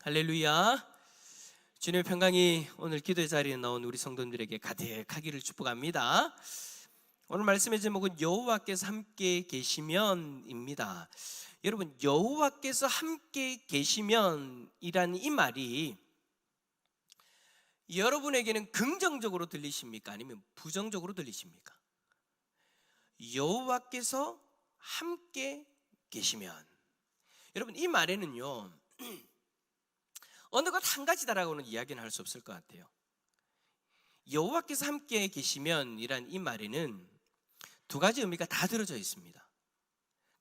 할렐루야. 주님의 평강이 오늘 기도의 자리에 나온 우리 성도들에게 가득하기를 축복합니다. 오늘 말씀의 제목은 여호와께서 함께 계시면입니다. 여러분, 여호와께서 함께 계시면이라는 이 말이 여러분에게는 긍정적으로 들리십니까? 아니면 부정적으로 들리십니까? 여호와께서 함께 계시면, 여러분, 이 말에는요 어느 것 한 가지다라고는 이야기는 할 수 없을 것 같아요. 여호와께서 함께 계시면이란 이 말에는 두 가지 의미가 다 들어져 있습니다.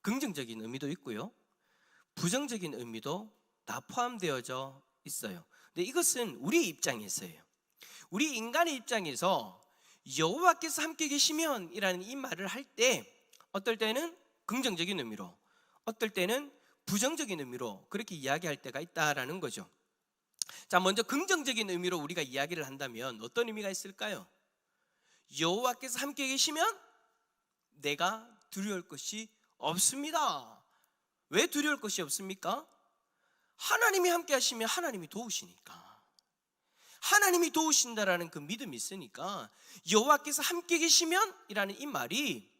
긍정적인 의미도 있고요, 부정적인 의미도 다 포함되어져 있어요. 근데 이것은 우리의 입장에서예요. 우리 인간의 입장에서 여호와께서 함께 계시면이라는 이 말을 할 때 어떨 때는 긍정적인 의미로, 어떨 때는 부정적인 의미로 그렇게 이야기할 때가 있다라는 거죠. 자, 먼저 긍정적인 의미로 우리가 이야기를 한다면 어떤 의미가 있을까요? 여호와께서 함께 계시면 내가 두려울 것이 없습니다. 왜 두려울 것이 없습니까? 하나님이 함께 하시면 하나님이 도우시니까, 하나님이 도우신다라는 그 믿음이 있으니까 여호와께서 함께 계시면 이라는 이 말이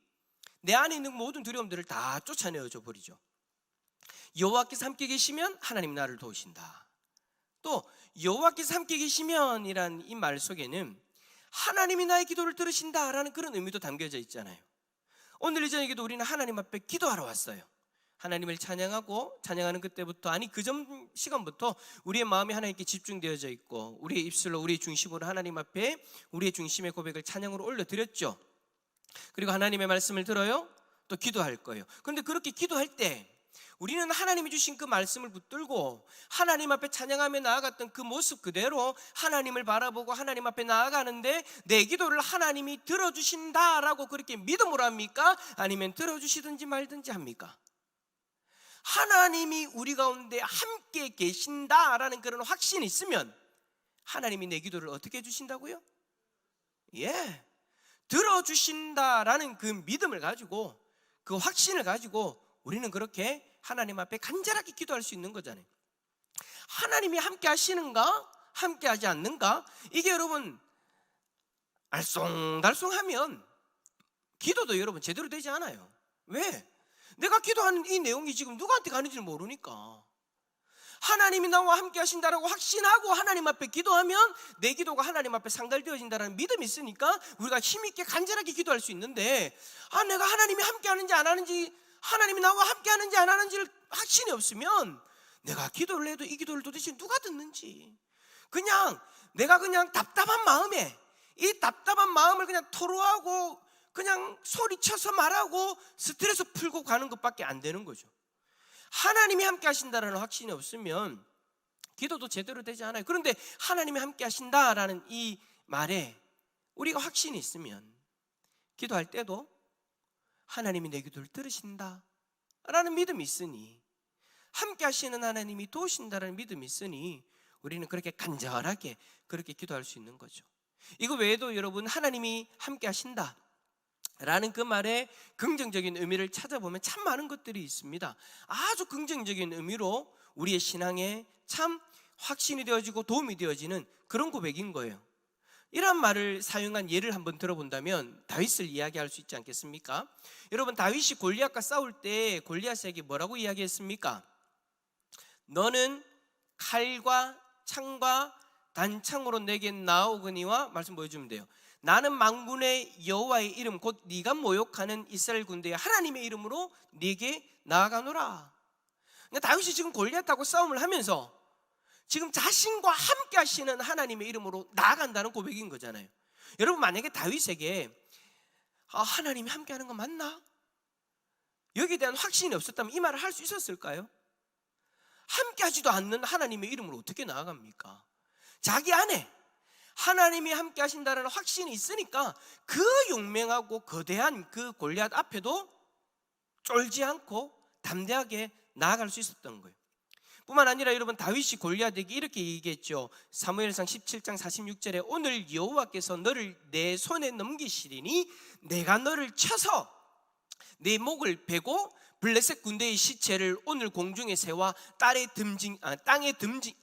내 안에 있는 모든 두려움들을 다 쫓아내어줘 버리죠. 여호와께서 함께 계시면 하나님 나를 도우신다. 또 여호와께서 함께 계시면 이란 이 말 속에는 하나님이 나의 기도를 들으신다라는 그런 의미도 담겨져 있잖아요. 오늘 이 저녁에도 우리는 하나님 앞에 기도하러 왔어요. 하나님을 찬양하고, 찬양하는 그때부터, 아니 그 전 시간부터 우리의 마음이 하나님께 집중되어져 있고, 우리의 입술로, 우리의 중심으로 하나님 앞에 우리의 중심의 고백을 찬양으로 올려드렸죠. 그리고 하나님의 말씀을 들어요, 또 기도할 거예요. 그런데 그렇게 기도할 때 우리는 하나님이 주신 그 말씀을 붙들고 하나님 앞에 찬양하며 나아갔던 그 모습 그대로 하나님을 바라보고 하나님 앞에 나아가는데 내 기도를 하나님이 들어주신다라고 그렇게 믿음으로 합니까? 아니면 들어주시든지 말든지 합니까? 하나님이 우리 가운데 함께 계신다라는 그런 확신이 있으면 하나님이 내 기도를 어떻게 해주신다고요? 들어주신다라는 그 믿음을 가지고, 그 확신을 가지고 우리는 그렇게 하나님 앞에 간절하게 기도할 수 있는 거잖아요. 하나님이 함께 하시는가 함께 하지 않는가, 이게 여러분 알쏭달쏭하면 기도도 여러분 제대로 되지 않아요. 왜? 내가 기도하는 이 내용이 지금 누구한테 가는지를 모르니까. 하나님이 나와 함께 하신다라고 확신하고 하나님 앞에 기도하면 내 기도가 하나님 앞에 상달되어진다는 믿음이 있으니까 우리가 힘있게 간절하게 기도할 수 있는데, 내가 하나님이 함께 하는지 안 하는지, 하나님이 나와 함께 하는지 안 하는지를 확신이 없으면 내가 기도를 해도 이 기도를 도대체 누가 듣는지, 그냥 내가 그냥 답답한 마음에, 이 답답한 마음을 그냥 토로하고 그냥 소리쳐서 말하고 스트레스 풀고 가는 것밖에 안 되는 거죠. 하나님이 함께 하신다라는 확신이 없으면 기도도 제대로 되지 않아요. 그런데 하나님이 함께 하신다라는 이 말에 우리가 확신이 있으면 기도할 때도 하나님이 내 기도를 들으신다라는 믿음이 있으니, 함께 하시는 하나님이 도우신다라는 믿음이 있으니 우리는 그렇게 간절하게 그렇게 기도할 수 있는 거죠. 이거 외에도 여러분, 하나님이 함께 하신다 라는 그 말에 긍정적인 의미를 찾아보면 참 많은 것들이 있습니다. 아주 긍정적인 의미로 우리의 신앙에 참 확신이 되어지고 도움이 되어지는 그런 고백인 거예요. 이런 말을 사용한 예를 한번 들어본다면 다윗을 이야기할 수 있지 않겠습니까? 여러분, 다윗이 골리앗과 싸울 때 골리앗에게 뭐라고 이야기했습니까? 너는 칼과 창과 단창으로 내게 나오거니와, 말씀 보여주면 돼요. 나는 만군의 여호와의 이름 곧 네가 모욕하는 이스라엘 군대의 하나님의 이름으로 네게 나아가노라. 그러니까 다윗이 지금 골리앗하고 싸움을 하면서 지금 자신과 함께 하시는 하나님의 이름으로 나아간다는 고백인 거잖아요. 여러분, 만약에 다윗에게 하나님이 함께 하는 거 맞나? 여기에 대한 확신이 없었다면 이 말을 할 수 있었을까요? 함께 하지도 않는 하나님의 이름으로 어떻게 나아갑니까? 자기 안에 하나님이 함께 하신다는 확신이 있으니까 그 용맹하고 거대한 그 골리앗 앞에도 쫄지 않고 담대하게 나아갈 수 있었던 거예요. 뿐만 아니라 여러분, 다윗이 골리앗에게 이렇게 얘기했죠. 사무엘상 17장 46절에 오늘 여호와께서 너를 내 손에 넘기시리니 내가 너를 쳐서 내 목을 베고 블레셋 군대의 시체를 오늘 공중의 새와 땅의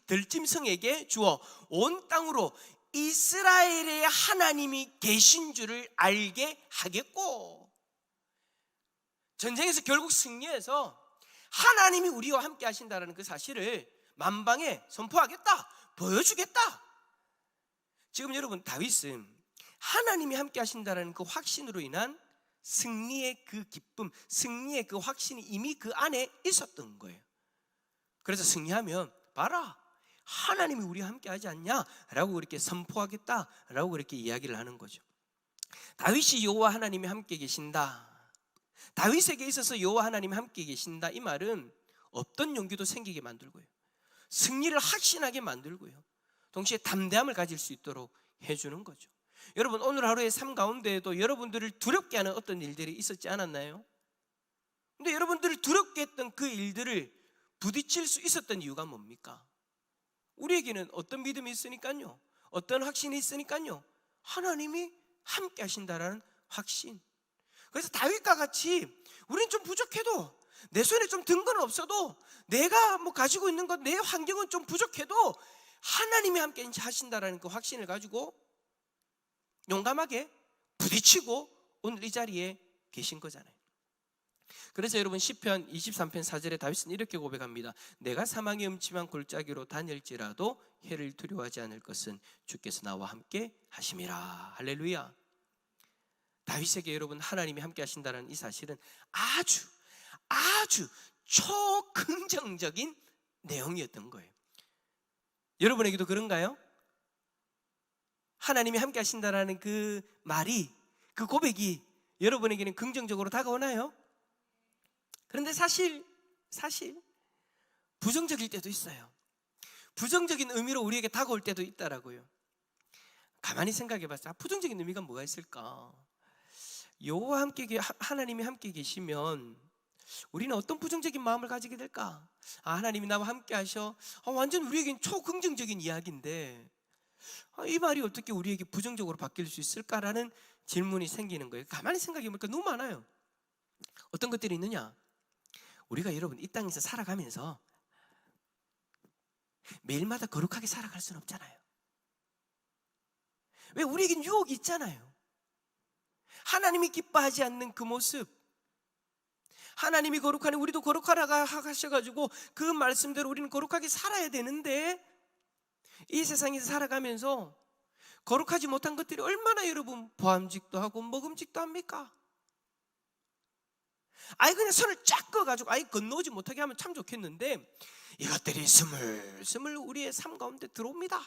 들짐승에게 주어 온 땅으로 이스라엘의 하나님이 계신 줄을 알게 하겠고, 전쟁에서 결국 승리해서 하나님이 우리와 함께 하신다는 그 사실을 만방에 선포하겠다, 보여주겠다. 지금 여러분, 다윗은 하나님이 함께 하신다는 그 확신으로 인한 승리의 그 기쁨, 승리의 그 확신이 이미 그 안에 있었던 거예요. 그래서 승리하면 봐라, 하나님이 우리와 함께 하지 않냐? 라고 그렇게 선포하겠다 라고 그렇게 이야기를 하는 거죠. 다윗이 여호와 하나님이 함께 계신다, 다윗에게 있어서 여호와 하나님이 함께 계신다, 이 말은 없던 용기도 생기게 만들고요, 승리를 확신하게 만들고요, 동시에 담대함을 가질 수 있도록 해주는 거죠. 여러분, 오늘 하루의 삶 가운데에도 여러분들을 두렵게 하는 어떤 일들이 있었지 않았나요? 근데 여러분들을 두렵게 했던 그 일들을 부딪힐 수 있었던 이유가 뭡니까? 우리에게는 어떤 믿음이 있으니까요, 어떤 확신이 있으니까요, 하나님이 함께 하신다라는 확신. 그래서 다윗과 같이 우리는 좀 부족해도, 내 손에 좀 든 건 없어도, 내가 가지고 있는 것, 내 환경은 좀 부족해도 하나님이 함께 하신다라는 그 확신을 가지고 용감하게 부딪히고 오늘 이 자리에 계신 거잖아요. 그래서 여러분, 시편 23편 4절에 다윗은 이렇게 고백합니다. 내가 사망의 음침한 골짜기로 다닐지라도 해를 두려워하지 않을 것은 주께서 나와 함께 하심이라. 할렐루야. 다윗에게 여러분, 하나님이 함께 하신다는 이 사실은 아주 초긍정적인 내용이었던 거예요. 여러분에게도 그런가요? 하나님이 함께 하신다는 그 말이, 그 고백이 여러분에게는 긍정적으로 다가오나요? 그런데 사실 부정적일 때도 있어요. 부정적인 의미로 우리에게 다가올 때도 있다라고요. 가만히 생각해 봤어요. 부정적인 의미가 뭐가 있을까? 여호와 함께, 하나님이 함께 계시면 우리는 어떤 부정적인 마음을 가지게 될까? 하나님이 나와 함께 하셔. 완전 우리에겐 초긍정적인 이야기인데 이 말이 어떻게 우리에게 부정적으로 바뀔 수 있을까라는 질문이 생기는 거예요. 가만히 생각해 보니까 너무 많아요. 어떤 것들이 있느냐? 우리가 여러분, 이 땅에서 살아가면서 매일마다 거룩하게 살아갈 수는 없잖아요. 왜? 우리에겐 유혹이 있잖아요. 하나님이 기뻐하지 않는 그 모습, 하나님이 거룩하니 우리도 거룩하라고 하셔가지고 그 말씀대로 우리는 거룩하게 살아야 되는데, 이 세상에서 살아가면서 거룩하지 못한 것들이 얼마나 여러분 보암직도 하고 먹음직도 합니까? 그냥 손을 쫙 그어가지고 건너오지 못하게 하면 참 좋겠는데, 이것들이 스물스물 우리의 삶 가운데 들어옵니다.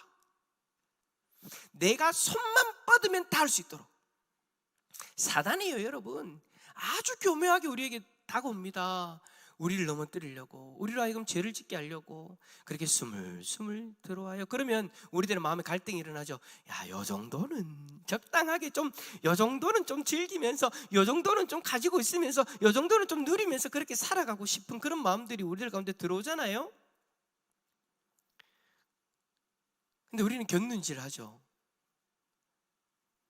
내가 손만 뻗으면 다 할 수 있도록 사단이요, 여러분, 아주 교묘하게 우리에게 다가옵니다. 우리를 넘어뜨리려고, 우리로 하여금 죄를 짓게 하려고 그렇게 스물스물 들어와요. 그러면 우리들의 마음에 갈등이 일어나죠. 요 정도는 적당하게 좀, 요 정도는 좀 즐기면서, 요 정도는 좀 가지고 있으면서, 요 정도는 좀 누리면서 그렇게 살아가고 싶은 그런 마음들이 우리들 가운데 들어오잖아요. 근데 우리는 곁눈질 하죠.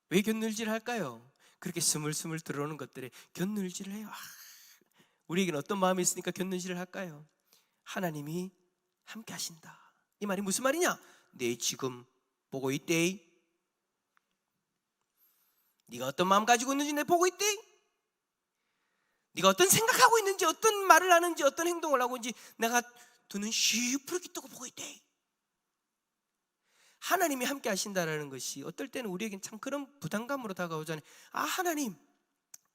왜 곁눈질 할까요? 그렇게 스물스물 들어오는 것들에 곁눈질을 해요. 우리에게는 어떤 마음이 있으니까 곁눈질을 할까요? 하나님이 함께 하신다. 이 말이 무슨 말이냐? 내 지금 보고 있대. 네가 어떤 마음 가지고 있는지 내 보고 있대. 네가 어떤 생각하고 있는지, 어떤 말을 하는지, 어떤 행동을 하고 있는지 내가 두 눈 시퍼렇게 뜨고 보고 있대. 하나님이 함께 하신다는 것이 어떨 때는 우리에겐 참 그런 부담감으로 다가오잖아요. 하나님,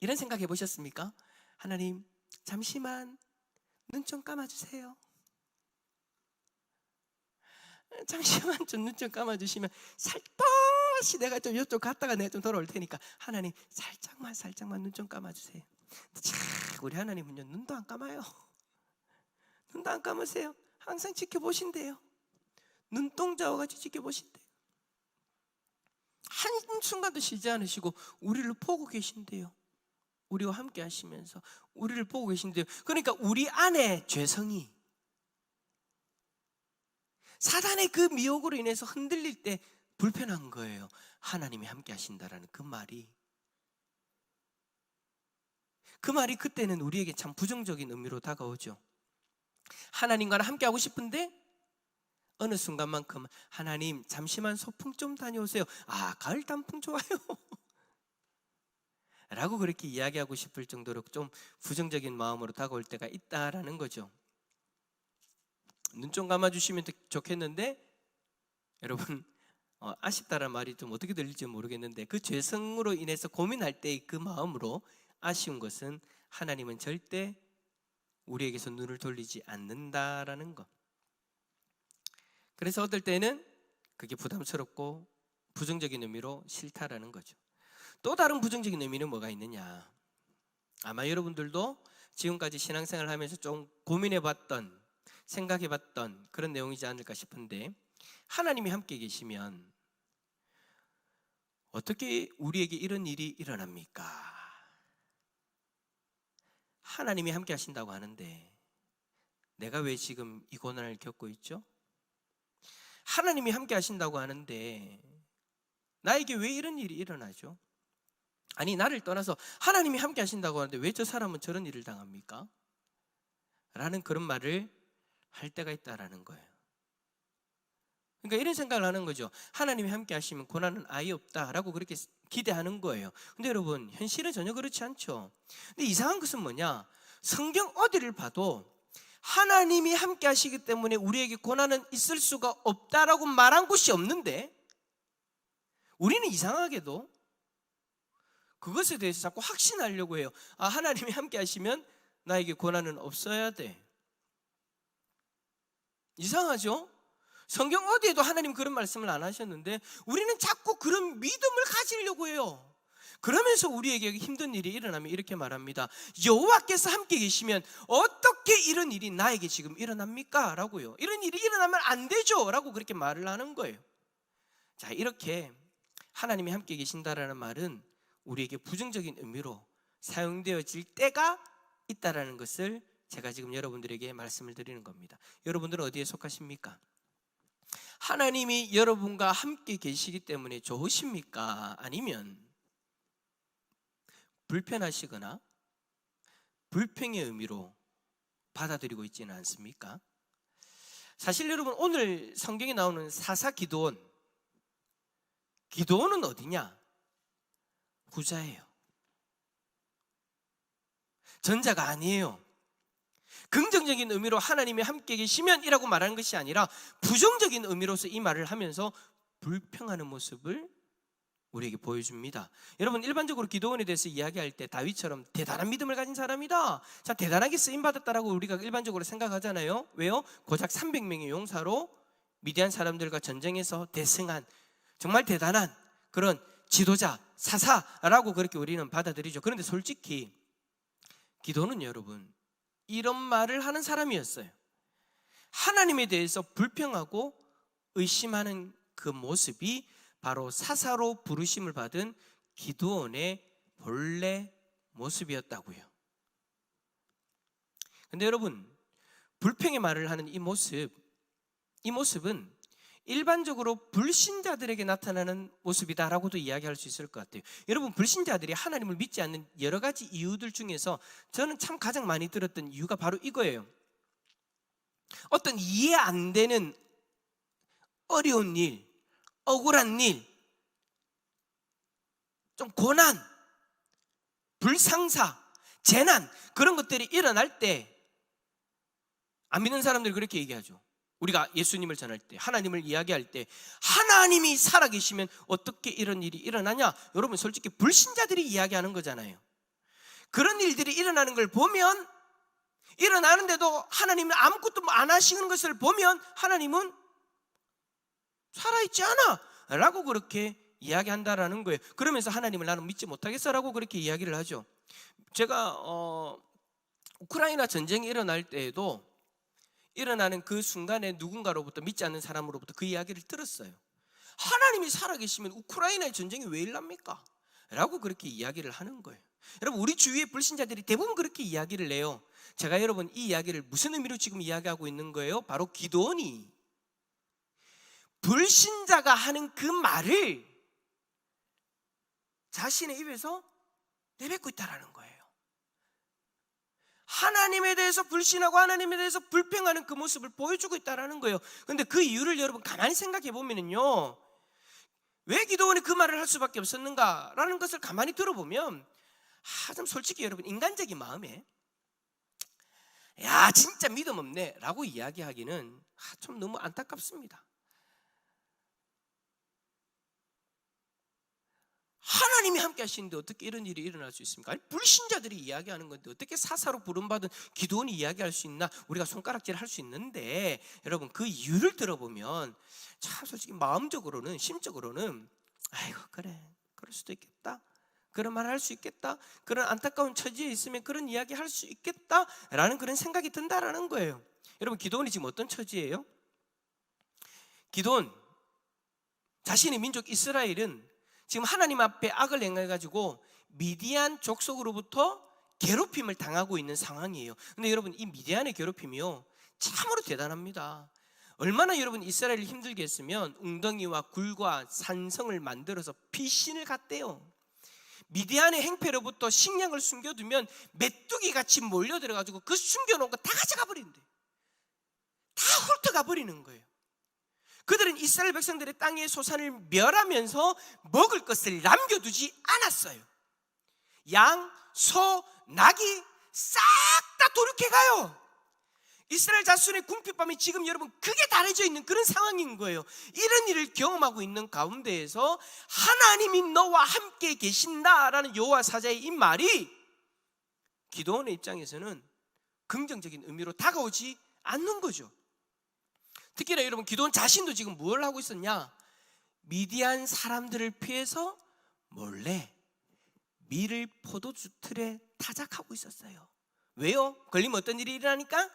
이런 생각 해보셨습니까? 하나님, 잠시만 눈 좀 감아주세요. 잠시만 좀 눈 좀 감아주시면 살포시 내가 좀 이쪽 갔다가 내가 좀 돌아올 테니까 하나님 살짝만 눈 좀 감아주세요. 참, 우리 하나님은요, 눈도 안 감아요. 눈도 안 감으세요. 항상 지켜보신대요. 눈동자 와가지고 지켜보신대요. 한순간도 쉬지 않으시고 우리를 보고 계신대요. 우리와 함께 하시면서 우리를 보고 계신대요. 그러니까 우리 안에 죄성이 사단의 그 미혹으로 인해서 흔들릴 때 불편한 거예요. 하나님이 함께 하신다라는 그 말이. 그 말이 그때는 우리에게 참 부정적인 의미로 다가오죠. 하나님과는 함께하고 싶은데 어느 순간만큼 하나님 잠시만 소풍 좀 다녀오세요. 아, 가을 단풍 좋아요 라고 그렇게 이야기하고 싶을 정도로 좀 부정적인 마음으로 다가올 때가 있다라는 거죠. 눈 좀 감아주시면 좋겠는데 여러분, 아쉽다라는 말이 좀 어떻게 들릴지 모르겠는데 그 죄성으로 인해서 고민할 때의 그 마음으로 아쉬운 것은 하나님은 절대 우리에게서 눈을 돌리지 않는다라는 것. 그래서 어떨 때는 그게 부담스럽고 부정적인 의미로 싫다라는 거죠. 또 다른 부정적인 의미는 뭐가 있느냐? 아마 여러분들도 지금까지 신앙생활을 하면서 좀 고민해봤던, 생각해봤던 그런 내용이지 않을까 싶은데, 하나님이 함께 계시면 어떻게 우리에게 이런 일이 일어납니까? 하나님이 함께 하신다고 하는데 내가 왜 지금 이 고난을 겪고 있죠? 하나님이 함께 하신다고 하는데 나에게 왜 이런 일이 일어나죠? 아니, 나를 떠나서 하나님이 함께 하신다고 하는데 왜 저 사람은 저런 일을 당합니까? 라는 그런 말을 할 때가 있다라는 거예요. 그러니까 이런 생각을 하는 거죠. 하나님이 함께 하시면 고난은 아예 없다라고 그렇게 기대하는 거예요. 근데 여러분, 현실은 전혀 그렇지 않죠. 근데 이상한 것은 뭐냐? 성경 어디를 봐도 하나님이 함께 하시기 때문에 우리에게 고난은 있을 수가 없다라고 말한 곳이 없는데, 우리는 이상하게도 그것에 대해서 자꾸 확신하려고 해요. 아, 하나님이 함께 하시면 나에게 고난은 없어야 돼. 이상하죠? 성경 어디에도 하나님 그런 말씀을 안 하셨는데 우리는 자꾸 그런 믿음을 가지려고 해요. 그러면서 우리에게 힘든 일이 일어나면 이렇게 말합니다. 여호와께서 함께 계시면 어떻게 이런 일이 나에게 지금 일어납니까? 라고요. 이런 일이 일어나면 안 되죠 라고 그렇게 말을 하는 거예요. 자, 이렇게 하나님이 함께 계신다라는 말은 우리에게 부정적인 의미로 사용되어질 때가 있다라는 것을 제가 지금 여러분들에게 말씀을 드리는 겁니다. 여러분들은 어디에 속하십니까? 하나님이 여러분과 함께 계시기 때문에 좋으십니까? 아니면 불편하시거나 불평의 의미로 받아들이고 있지는 않습니까? 사실 여러분, 오늘 성경에 나오는 사사 기드온, 기드온은 어디냐? 후자예요. 전자가 아니에요. 긍정적인 의미로 하나님이 함께 계시면 이라고 말하는 것이 아니라 부정적인 의미로서 이 말을 하면서 불평하는 모습을 우리에게 보여줍니다. 여러분, 일반적으로 기드온에 대해서 이야기할 때 다윗처럼 대단한 믿음을 가진 사람이다, 참 대단하게 쓰임받았다라고 우리가 일반적으로 생각하잖아요. 왜요? 고작 300명의 용사로 미디안 사람들과 전쟁에서 대승한 정말 대단한 그런 지도자, 사사라고 그렇게 우리는 받아들이죠. 그런데 솔직히 기드온은 여러분, 이런 말을 하는 사람이었어요. 하나님에 대해서 불평하고 의심하는 그 모습이 바로 사사로 부르심을 받은 기드온의 본래 모습이었다고요. 근데 여러분, 불평의 말을 하는 이 모습은 일반적으로 불신자들에게 나타나는 모습이다라고도 이야기할 수 있을 것 같아요. 여러분, 불신자들이 하나님을 믿지 않는 여러 가지 이유들 중에서 저는 참 가장 많이 들었던 이유가 바로 이거예요. 어떤 이해 안 되는 어려운 일, 억울한 일, 좀 고난, 불상사, 재난, 그런 것들이 일어날 때 안 믿는 사람들이 그렇게 얘기하죠. 우리가 예수님을 전할 때, 하나님을 이야기할 때 하나님이 살아계시면 어떻게 이런 일이 일어나냐? 여러분, 솔직히 불신자들이 이야기하는 거잖아요. 그런 일들이 일어나는 걸 보면, 일어나는데도 하나님은 아무것도 안 하시는 것을 보면 하나님은 살아있지 않아 라고 그렇게 이야기한다라는 거예요. 그러면서 하나님을 나는 믿지 못하겠어 라고 그렇게 이야기를 하죠. 제가 우크라이나 전쟁이 일어날 때에도 일어나는 그 순간에 누군가로부터, 믿지 않는 사람으로부터 그 이야기를 들었어요. 하나님이 살아계시면 우크라이나의 전쟁이 왜 일납니까? 라고 그렇게 이야기를 하는 거예요. 여러분, 우리 주위의 불신자들이 대부분 그렇게 이야기를 해요. 제가 여러분, 이 이야기를 무슨 의미로 지금 이야기하고 있는 거예요? 바로 기드온이 불신자가 하는 그 말을 자신의 입에서 내뱉고 있다라는 거예요. 하나님에 대해서 불신하고 하나님에 대해서 불평하는 그 모습을 보여주고 있다는 거예요. 그런데 그 이유를 여러분 가만히 생각해 보면요, 왜 기도원이 그 말을 할 수밖에 없었는가라는 것을 가만히 들어보면 좀 솔직히 여러분 인간적인 마음에 야 진짜 믿음 없네 라고 이야기하기는 좀 너무 안타깝습니다. 하나님이 함께 하시는데 어떻게 이런 일이 일어날 수 있습니까? 아니, 불신자들이 이야기하는 건데 어떻게 사사로 부름받은 기도원이 이야기할 수 있나? 우리가 손가락질 할 수 있는데, 여러분 그 이유를 들어보면 참 솔직히 마음적으로는, 심적으로는 아이고 그래 그럴 수도 있겠다, 그런 말 할 수 있겠다, 그런 안타까운 처지에 있으면 그런 이야기 할 수 있겠다라는 그런 생각이 든다라는 거예요. 여러분 기도원이 지금 어떤 처지예요? 기도원 자신의 민족 이스라엘은 지금 하나님 앞에 악을 행해가지고 미디안 족속으로부터 괴롭힘을 당하고 있는 상황이에요. 근데 여러분 이 미디안의 괴롭힘이요 참으로 대단합니다. 얼마나 여러분 이스라엘이 힘들게 했으면 웅덩이와 굴과 산성을 만들어서 피신을 갔대요. 미디안의 행패로부터 식량을 숨겨두면 메뚜기 같이 몰려들어가지고 그 숨겨놓은 거 다 가져가 버린대. 다 훑어가 버리는 거예요. 그들은 이스라엘 백성들의 땅의 소산을 멸하면서 먹을 것을 남겨두지 않았어요. 양, 소, 낙이 싹 다 도륙해가요. 이스라엘 자손의 궁핍함이 지금 여러분 크게 달해져 있는 그런 상황인 거예요. 이런 일을 경험하고 있는 가운데에서 하나님이 너와 함께 계신다라는 여호와 사자의 이 말이 기도원의 입장에서는 긍정적인 의미로 다가오지 않는 거죠. 특히나 여러분 기도원 자신도 지금 뭘 하고 있었냐? 미디안 사람들을 피해서 몰래 밀을 포도주 틀에 타작하고 있었어요. 왜요? 걸리면 어떤 일이 일어나니까?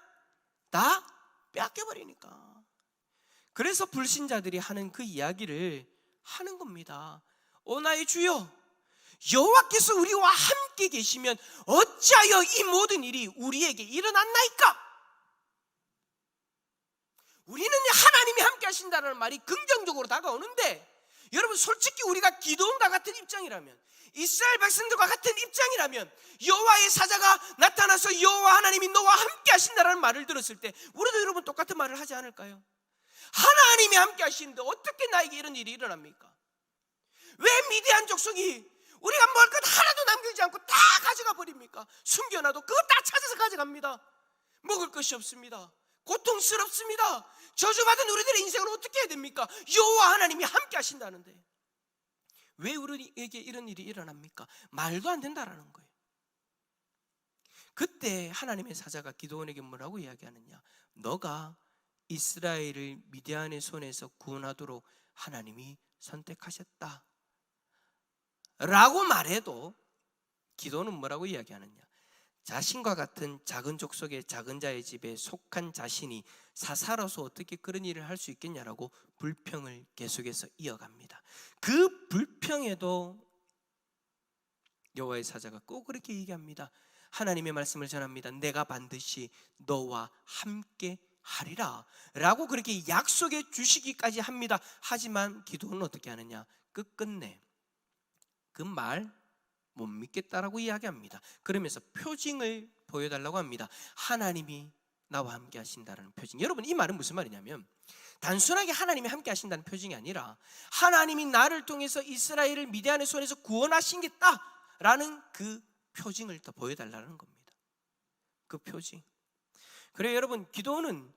다 뺏겨버리니까. 그래서 불신자들이 하는 그 이야기를 하는 겁니다. 오 나의 주여, 여호와께서 우리와 함께 계시면 어찌하여 이 모든 일이 우리에게 일어났나이까? 우리는 하나님이 함께 하신다는 말이 긍정적으로 다가오는데, 여러분 솔직히 우리가 기도원과 같은 입장이라면, 이스라엘 백성들과 같은 입장이라면, 여호와의 사자가 나타나서 여호와 하나님이 너와 함께 하신다는 말을 들었을 때 우리도 여러분 똑같은 말을 하지 않을까요? 하나님이 함께 하시는데 어떻게 나에게 이런 일이 일어납니까? 왜 미디안 족속이 우리가 먹을 것 하나도 남기지 않고 다 가져가 버립니까? 숨겨놔도 그거 다 찾아서 가져갑니다. 먹을 것이 없습니다. 고통스럽습니다. 저주받은 우리들의 인생은 어떻게 해야 됩니까? 여호와 하나님이 함께 하신다는데 왜 우리에게 이런 일이 일어납니까? 말도 안 된다라는 거예요. 그때 하나님의 사자가 기드온에게 뭐라고 이야기하느냐? 너가 이스라엘을 미디안의 손에서 구원하도록 하나님이 선택하셨다 라고 말해도 기드온은 뭐라고 이야기하느냐? 자신과 같은 작은 족속의 작은 자의 집에 속한 자신이 사사로서 어떻게 그런 일을 할 수 있겠냐라고 불평을 계속해서 이어갑니다. 그 불평에도 여호와의 사자가 꼭 그렇게 얘기합니다. 하나님의 말씀을 전합니다. 내가 반드시 너와 함께 하리라 라고 그렇게 약속해 주시기까지 합니다. 하지만 기도는 어떻게 하느냐? 끝끝내 그 말 못 믿겠다라고 이야기합니다. 그러면서 표징을 보여달라고 합니다. 하나님이 나와 함께 하신다는 표징. 여러분 이 말은 무슨 말이냐면 단순하게 하나님이 함께 하신다는 표징이 아니라 하나님이 나를 통해서 이스라엘을 미디안의 손에서 구원하시겠다라는 그 표징을 더 보여달라는 겁니다. 그 표징. 그래요 여러분, 기도는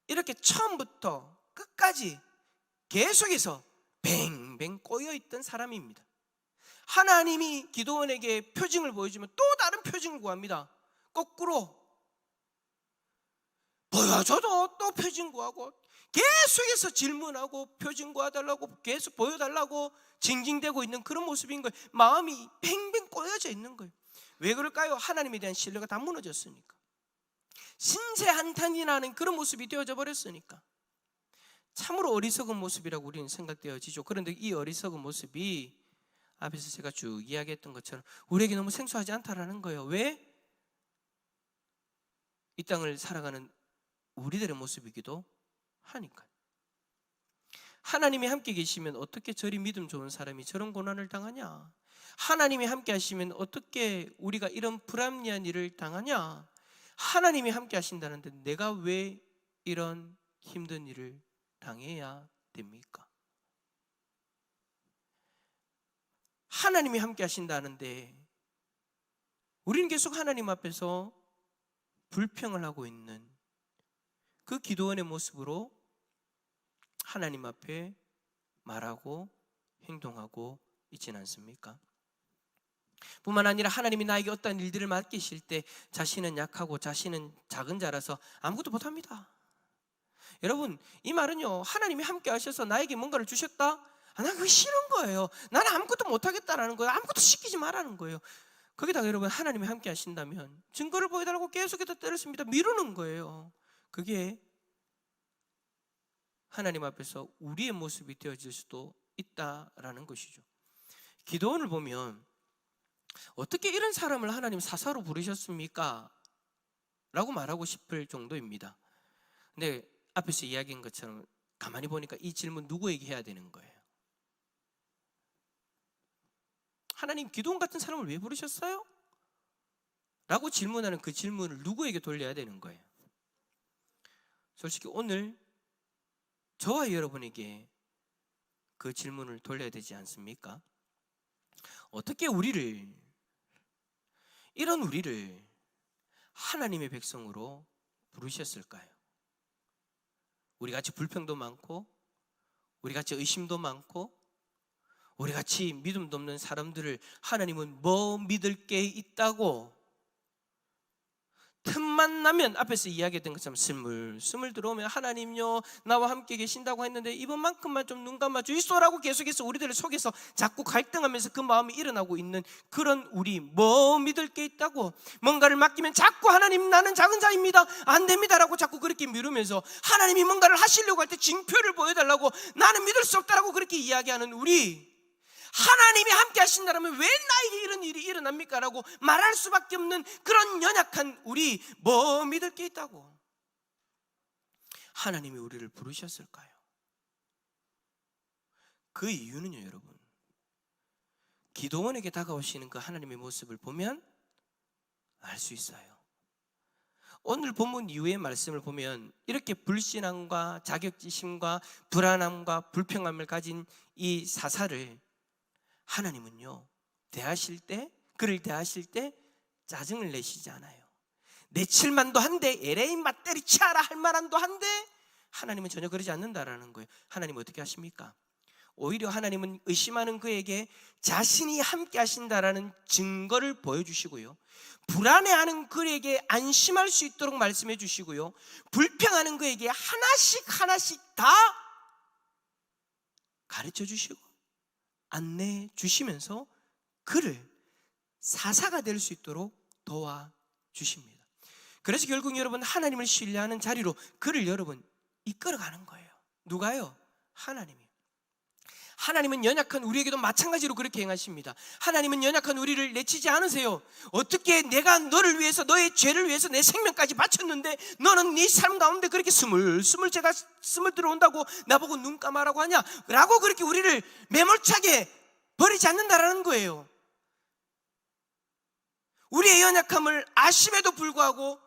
이렇게 처음부터 끝까지 계속해서 뱅뱅 꼬여있던 사람입니다. 하나님이 기도원에게 표징을 보여주면 또 다른 표징을 구합니다. 거꾸로 보여줘도 또 표징 구하고 계속해서 질문하고 표징 구해달라고 계속 보여달라고 징징대고 있는 그런 모습인 거예요. 마음이 뱅뱅 꼬여져 있는 거예요. 왜 그럴까요? 하나님에 대한 신뢰가 다 무너졌으니까. 신세한탄이 나는 그런 모습이 되어져 버렸으니까. 참으로 어리석은 모습이라고 우리는 생각되어지죠. 그런데 이 어리석은 모습이 앞에서 제가 쭉 이야기했던 것처럼 우리에게 너무 생소하지 않다라는 거예요. 왜? 이 땅을 살아가는 우리들의 모습이기도 하니까요. 하나님이 함께 계시면 어떻게 저리 믿음 좋은 사람이 저런 고난을 당하냐? 하나님이 함께 하시면 어떻게 우리가 이런 불합리한 일을 당하냐? 하나님이 함께 하신다는데 내가 왜 이런 힘든 일을 당해야 됩니까? 하나님이 함께 하신다는데 우리는 계속 하나님 앞에서 불평을 하고 있는 그 기도원의 모습으로 하나님 앞에 말하고 행동하고 있지는 않습니까? 뿐만 아니라 하나님이 나에게 어떤 일들을 맡기실 때 자신은 약하고 자신은 작은 자라서 아무것도 못합니다. 여러분, 이 말은요, 하나님이 함께 하셔서 나에게 뭔가를 주셨다? 난 그게 싫은 거예요. 나는 아무것도 못하겠다라는 거예요. 아무것도 시키지 말라는 거예요. 거기다가 여러분, 하나님이 함께 하신다면 증거를 보여달라고 계속해서 때렸습니다. 미루는 거예요. 그게 하나님 앞에서 우리의 모습이 되어질 수도 있다라는 것이죠. 기도원을 보면 어떻게 이런 사람을 하나님 사사로 부르셨습니까? 라고 말하고 싶을 정도입니다. 근데 앞에서 이야기한 것처럼 가만히 보니까 이 질문 누구에게 해야 되는 거예요? 하나님, 기도원 같은 사람을 왜 부르셨어요? 라고 질문하는 그 질문을 누구에게 돌려야 되는 거예요? 솔직히 오늘 저와 여러분에게 그 질문을 돌려야 되지 않습니까? 어떻게 이런 우리를 하나님의 백성으로 부르셨을까요? 우리같이 불평도 많고 우리같이 의심도 많고 우리같이 믿음도 없는 사람들을 하나님은 뭐 믿을 게 있다고 틈만 나면 앞에서 이야기했던 것처럼 스물 들어오면 하나님요 나와 함께 계신다고 했는데 이번만큼만 좀 눈 감아 주이소라고 계속해서 우리들을 속에서 자꾸 갈등하면서 그 마음이 일어나고 있는 그런 우리, 뭐 믿을 게 있다고 뭔가를 맡기면 자꾸 하나님 나는 작은 자입니다 안 됩니다라고 자꾸 그렇게 미루면서 하나님이 뭔가를 하시려고 할 때 징표를 보여달라고 나는 믿을 수 없다라고 그렇게 이야기하는 우리, 하나님이 함께 하신다면 왜 나에게 이런 일이 일어납니까? 라고 말할 수밖에 없는 그런 연약한 우리, 뭐 믿을 게 있다고 하나님이 우리를 부르셨을까요? 그 이유는요, 여러분, 기도원에게 다가오시는 그 하나님의 모습을 보면 알 수 있어요. 오늘 본문 이후의 말씀을 보면 이렇게 불신앙과 자격지심과 불안함과 불평함을 가진 이 사사를 하나님은요, 그를 대하실 때 짜증을 내시지 않아요. 내칠만도 한데 LA 맞대리 치아라 할 만한도 한데 하나님은 전혀 그러지 않는다라는 거예요. 하나님은 어떻게 하십니까? 오히려 하나님은 의심하는 그에게 자신이 함께 하신다라는 증거를 보여주시고요, 불안해하는 그에게 안심할 수 있도록 말씀해 주시고요, 불평하는 그에게 하나씩 다 가르쳐 주시고 안내해 주시면서 그를 사사가 될 수 있도록 도와주십니다. 그래서 결국 여러분, 하나님을 신뢰하는 자리로 그를 여러분 이끌어가는 거예요. 누가요? 하나님이. 하나님은 연약한 우리에게도 마찬가지로 그렇게 행하십니다. 하나님은 연약한 우리를 내치지 않으세요. 어떻게 내가 너를 위해서, 너의 죄를 위해서 내 생명까지 바쳤는데 너는 네 삶 가운데 그렇게 스물 들어온다고 나보고 눈 감아라고 하냐? 라고 그렇게 우리를 매몰차게 버리지 않는다라는 거예요. 우리의 연약함을 아심에도 불구하고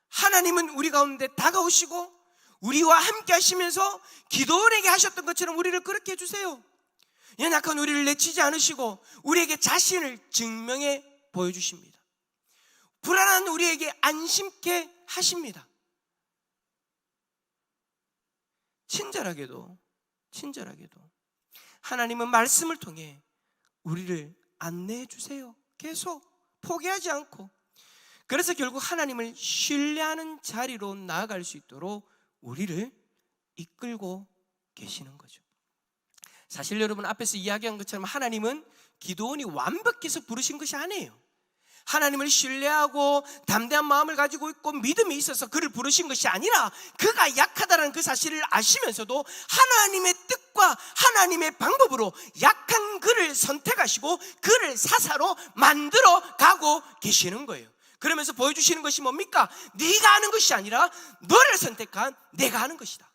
하나님은 우리 가운데 다가오시고 우리와 함께 하시면서 기도원에게 하셨던 것처럼 우리를 그렇게 해주세요. 연약한 우리를 내치지 않으시고 우리에게 자신을 증명해 보여주십니다. 불안한 우리에게 안심케 하십니다. 친절하게도 하나님은 말씀을 통해 우리를 안내해 주세요. 계속 포기하지 않고. 그래서 결국 하나님을 신뢰하는 자리로 나아갈 수 있도록 우리를 이끌고 계시는 거죠. 사실 여러분, 앞에서 이야기한 것처럼 하나님은 기도원이 완벽해서 부르신 것이 아니에요. 하나님을 신뢰하고 담대한 마음을 가지고 있고 믿음이 있어서 그를 부르신 것이 아니라 그가 약하다는 그 사실을 아시면서도 하나님의 뜻과 하나님의 방법으로 약한 그를 선택하시고 그를 사사로 만들어 가고 계시는 거예요. 그러면서 보여주시는 것이 뭡니까? 네가 하는 것이 아니라 너를 선택한 내가 하는 것이다.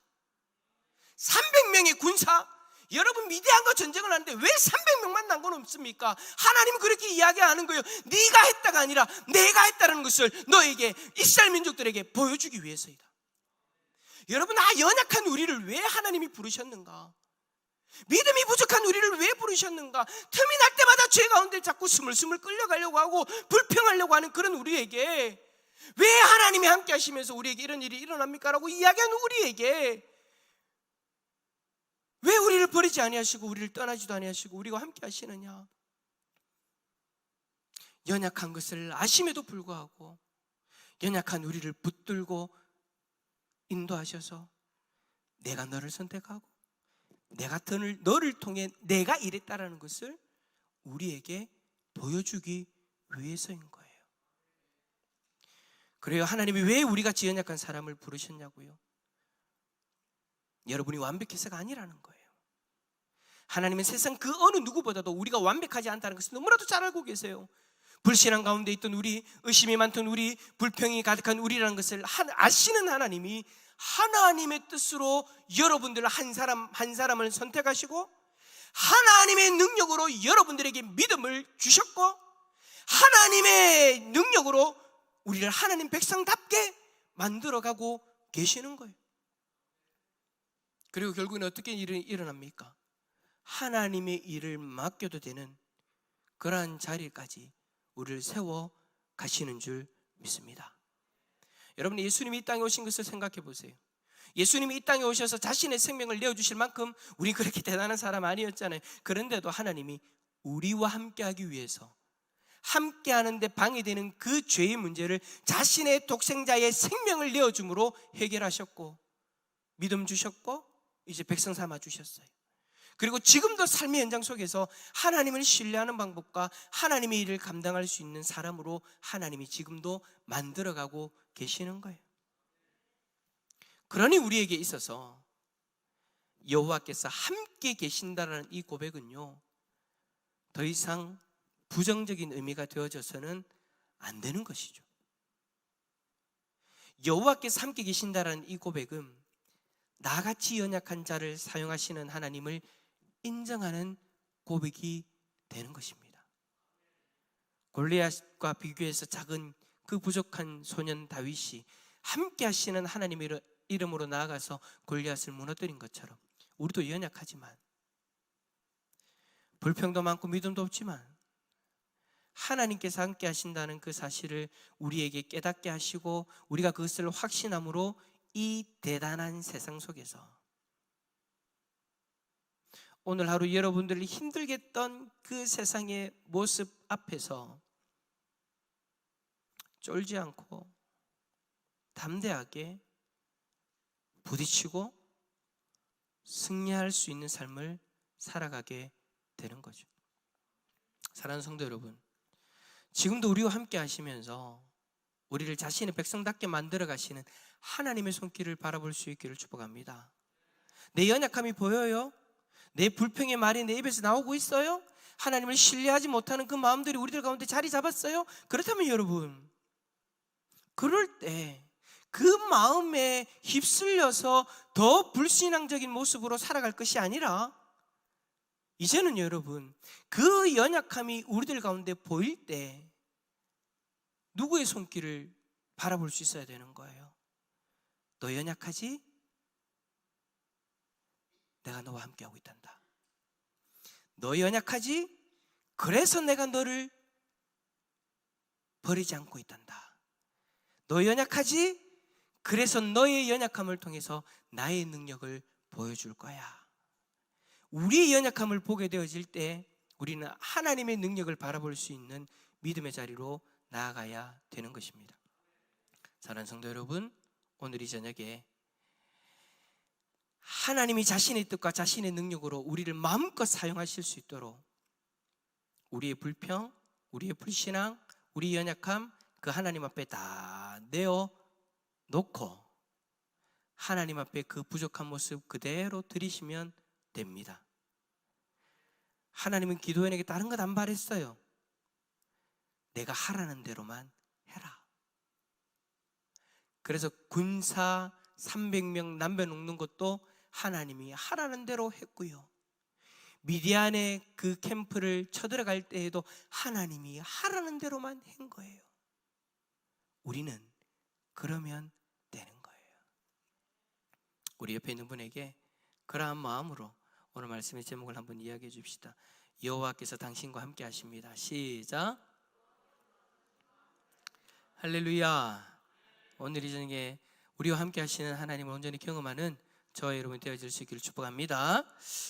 300명의 군사, 여러분 미디안과 전쟁을 하는데 왜 300명만 난 건 없습니까? 하나님은 그렇게 이야기하는 거예요. 네가 했다가 아니라 내가 했다는 것을 너에게, 이스라엘 민족들에게 보여주기 위해서이다. 여러분, 연약한 우리를 왜 하나님이 부르셨는가? 믿음이 부족한 우리를 왜 부르셨는가? 틈이 날 때마다 죄 가운데 자꾸 스물스물 끌려가려고 하고 불평하려고 하는 그런 우리에게 왜 하나님이 함께 하시면서 우리에게 이런 일이 일어납니까? 라고 이야기하는 우리에게 왜 우리를 버리지 아니하시고 우리를 떠나지도 아니하시고 우리와 함께 하시느냐? 연약한 것을 아심에도 불구하고 연약한 우리를 붙들고 인도하셔서 내가 너를 선택하고 내가 너를 통해 내가 이랬다라는 것을 우리에게 보여주기 위해서인 거예요. 그래요. 하나님이 왜 우리같이 연약한 사람을 부르셨냐고요? 여러분이 완벽해서가 아니라는 거예요. 하나님은 세상 그 어느 누구보다도 우리가 완벽하지 않다는 것을 너무나도 잘 알고 계세요. 불신앙 가운데 있던 우리, 의심이 많던 우리, 불평이 가득한 우리라는 것을 아시는 하나님이 하나님의 뜻으로 여러분들 한 사람 한 사람을 선택하시고 하나님의 능력으로 여러분들에게 믿음을 주셨고 하나님의 능력으로 우리를 하나님 백성답게 만들어가고 계시는 거예요. 그리고 결국은 어떻게 일이 일어납니까? 하나님의 일을 맡겨도 되는 그러한 자리까지 우리를 세워 가시는 줄 믿습니다. 여러분, 예수님이 이 땅에 오신 것을 생각해 보세요. 예수님이 이 땅에 오셔서 자신의 생명을 내어주실 만큼 우리 그렇게 대단한 사람 아니었잖아요. 그런데도 하나님이 우리와 함께하기 위해서 함께하는데 방해되는 그 죄의 문제를 자신의 독생자의 생명을 내어줌으로 해결하셨고 믿음 주셨고 이제 백성 삼아 주셨어요. 그리고 지금도 삶의 현장 속에서 하나님을 신뢰하는 방법과 하나님의 일을 감당할 수 있는 사람으로 하나님이 지금도 만들어가고 계시는 거예요. 그러니 우리에게 있어서 여호와께서 함께 계신다는 이 고백은요, 더 이상 부정적인 의미가 되어져서는 안 되는 것이죠. 여호와께서 함께 계신다는 이 고백은 나같이 연약한 자를 사용하시는 하나님을 인정하는 고백이 되는 것입니다. 골리앗과 비교해서 작은 그 부족한 소년 다윗이 함께 하시는 하나님의 이름으로 나아가서 골리앗을 무너뜨린 것처럼 우리도 연약하지만 불평도 많고 믿음도 없지만 하나님께서 함께 하신다는 그 사실을 우리에게 깨닫게 하시고 우리가 그것을 확신함으로 이 대단한 세상 속에서 오늘 하루 여러분들이 힘들게 했던 그 세상의 모습 앞에서 쫄지 않고 담대하게 부딪히고 승리할 수 있는 삶을 살아가게 되는 거죠. 사랑하는 성도 여러분, 지금도 우리와 함께 하시면서 우리를 자신의 백성답게 만들어 가시는 하나님의 손길을 바라볼 수 있기를 축복합니다. 내 연약함이 보여요? 내 불평의 말이 내 입에서 나오고 있어요? 하나님을 신뢰하지 못하는 그 마음들이 우리들 가운데 자리 잡았어요? 그렇다면 여러분, 그럴 때 그 마음에 휩쓸려서 더 불신앙적인 모습으로 살아갈 것이 아니라 이제는 여러분, 그 연약함이 우리들 가운데 보일 때 누구의 손길을 바라볼 수 있어야 되는 거예요? 너 연약하지? 내가 너와 함께하고 있단다. 너 연약하지? 그래서 내가 너를 버리지 않고 있단다. 너 연약하지? 그래서 너의 연약함을 통해서 나의 능력을 보여줄 거야. 우리의 연약함을 보게 되어질 때 우리는 하나님의 능력을 바라볼 수 있는 믿음의 자리로 나아가야 되는 것입니다. 사랑하는 성도 여러분, 오늘 이 저녁에 하나님이 자신의 뜻과 자신의 능력으로 우리를 마음껏 사용하실 수 있도록 우리의 불평, 우리의 불신앙, 우리의 연약함 그 하나님 앞에 다 내어놓고 하나님 앞에 그 부족한 모습 그대로 드리시면 됩니다. 하나님은 기도원에게 다른 것 안 바랬어요. 내가 하라는 대로만 해라. 그래서 군사 300명 남겨놓는 것도 하나님이 하라는 대로 했고요. 미디안의 그 캠프를 쳐들어갈 때에도 하나님이 하라는 대로만 한 거예요. 우리는 그러면 되는 거예요. 우리 옆에 있는 분에게 그러한 마음으로 오늘 말씀의 제목을 한번 이야기해 줍시다. 여호와께서 당신과 함께 하십니다. 시작. 할렐루야. 오늘 이 저녁에 우리와 함께 하시는 하나님을 온전히 경험하는 저와 여러분 되어질 수 있기를 축복합니다.